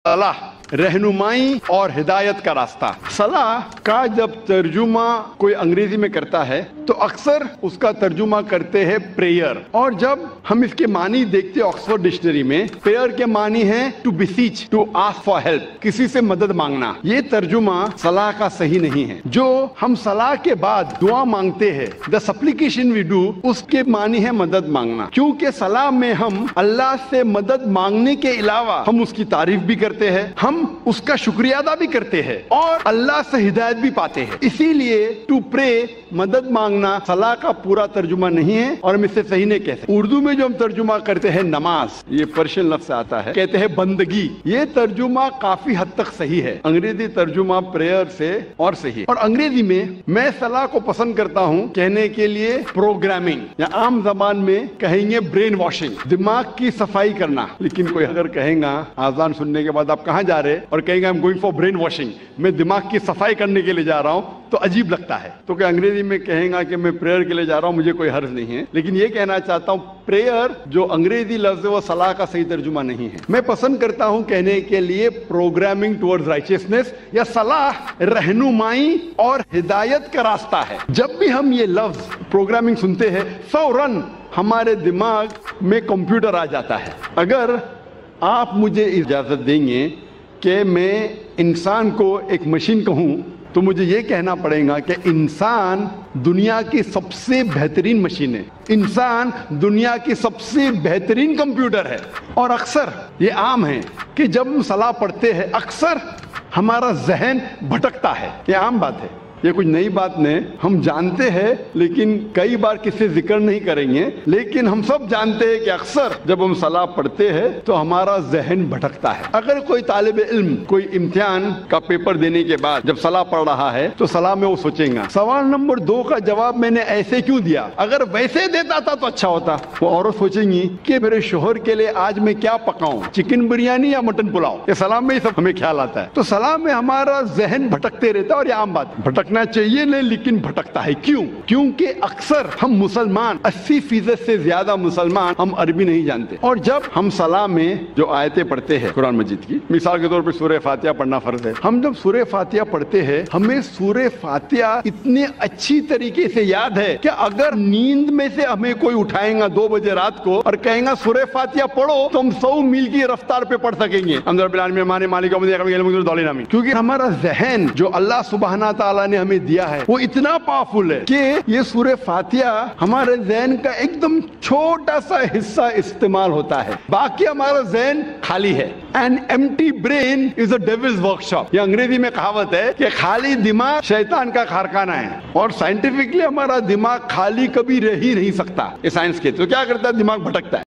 सलाह रहनुमाई और हिदायत का रास्ता। सलाह का जब तर्जुमा कोई अंग्रेजी में करता है तो अक्सर उसका तर्जुमा करते हैं प्रेयर, और जब हम इसके मानी देखते हैं ऑक्सफोर्ड डिक्शनरी में, प्रेयर के मानी है to beseech, to ask for help, किसी से मदद मांगना। ये तर्जुमा सलाह का सही नहीं है। जो हम सलाह के बाद दुआ मांगते हैं, द सप्लिकेशन वी डू, उसके मानी है मदद मांगना, क्योंकि सलाह में हम अल्लाह से मदद मांगने के अलावा हम उसकी तारीफ भी करते हैं, हम उसका शुक्रिया अदा भी करते हैं और अल्लाह से हिदायत भी पाते हैं। इसीलिए टू प्रे, मदद मांगना, सलाह का पूरा तर्जुमा नहीं है और हम इससे सही नहीं कहते। उर्दू में जो हम तर्जुमा करते हैं नमाज, ये पर्शियन लफ्ज से आता है, कहते हैं बंदगी, ये तर्जुमा काफी हद तक सही है। अंग्रेजी तर्जुमा प्रेयर से और सही है। और अंग्रेजी में मैं सलाह को पसंद करता हूँ कहने के लिए प्रोग्रामिंग, या आम जबान में कहेंगे ब्रेन वॉशिंग, दिमाग की सफाई करना। लेकिन कोई अगर कहेगा आजान सुनने के बाद आप कहाँ जा रहे, और कहेगा I am going for brain washing, मैं दिमाग की सफाई करने के लिए जा रहा हूं, तो अजीब लगता है। तो क्या अंग्रेजी में कहेगा कि मैं प्रेयर के लिए जा रहा हूं, मुझे कोई हर्ज नहीं है। लेकिन ये कहना चाहता हूं, प्रेयर जो अंग्रेजी लफ्ज है वो सलाह का सही तर्जुमा नहीं है। मैं पसंद करता हूं कहने के लिए प्रोग्रामिंग टुवर्ड्स राइचियसनेस, या सलाह रहनुमाई और हिदायत का रास्ता है। जब भी हम ये लफ्ज प्रोग्रामिंग सुनते हैं, फौरन हमारे दिमाग में कंप्यूटर आ जाता है। अगर आप मुझे इजाजत देंगे कि मैं इंसान को एक मशीन कहूं, तो मुझे ये कहना पड़ेगा कि इंसान दुनिया की सबसे बेहतरीन मशीन है, इंसान दुनिया की सबसे बेहतरीन कंप्यूटर है। और अक्सर ये आम है कि जब हम सलाह पढ़ते हैं अक्सर हमारा जहन भटकता है। ये आम बात है, ये कुछ नई बात नहीं, हम जानते हैं, लेकिन कई बार किसी जिक्र नहीं करेंगे। लेकिन हम सब जानते हैं कि अक्सर जब हम सलाह पढ़ते हैं तो हमारा जहन भटकता है। अगर कोई तालिब इल्म कोई इम्तिहान का पेपर देने के बाद जब सलाह पढ़ रहा है तो सलाह में वो सोचेगा सवाल नंबर 2 का जवाब मैंने ऐसे क्यों दिया, अगर वैसे देता था तो अच्छा होता। वो औरत सोचेंगी कि मेरे शोहर के लिए आज मैं क्या पकाऊं, चिकन बिरयानी या मटन पुलाव। ये सलाह में ही सब हमें ख्याल आता है। तो सलाह में हमारा जहन भटकते रहता है, और ये आम बात, भटकना चाहिए नहीं लेकिन भटकता है। क्यों? क्योंकि अक्सर हम मुसलमान 80% से ज्यादा मुसलमान हम अरबी नहीं जानते। और जब हम सलाह में जो आयतें पढ़ते हैं कुरान मजीद की, मिसाल के तौर पर सूरह फातिहा पढ़ना फर्ज है, हम जब सूरह फातिहा पढ़ते हैं हमें सूरह फातिहा इतनी अच्छी तरीके से याद है कि अगर नींद में से हमें कोई उठाएगा 2 बजे रात को और कहेगा सूरह फातिहा पढ़ो, तो हम 100 मील की रफ्तार पे पढ़ सकेंगे। क्योंकि हमारा जहन जो अल्लाह सुब्हाना तआला ने हमें दिया है वो इतना पावरफुल है कि ये सूरह फातिहा हमारे ज़हन का एकदम छोटा सा हिस्सा इस्तेमाल होता है, बाकी हमारा ज़हन खाली है। An empty brain is a devil's workshop। ये अंग्रेजी में कहावत है कि खाली दिमाग शैतान का कारखाना है, और साइंटिफिकली हमारा दिमाग खाली कभी रह ही नहीं सकता। ये साइंस के तो क्या करता है, दिमाग भटकता है।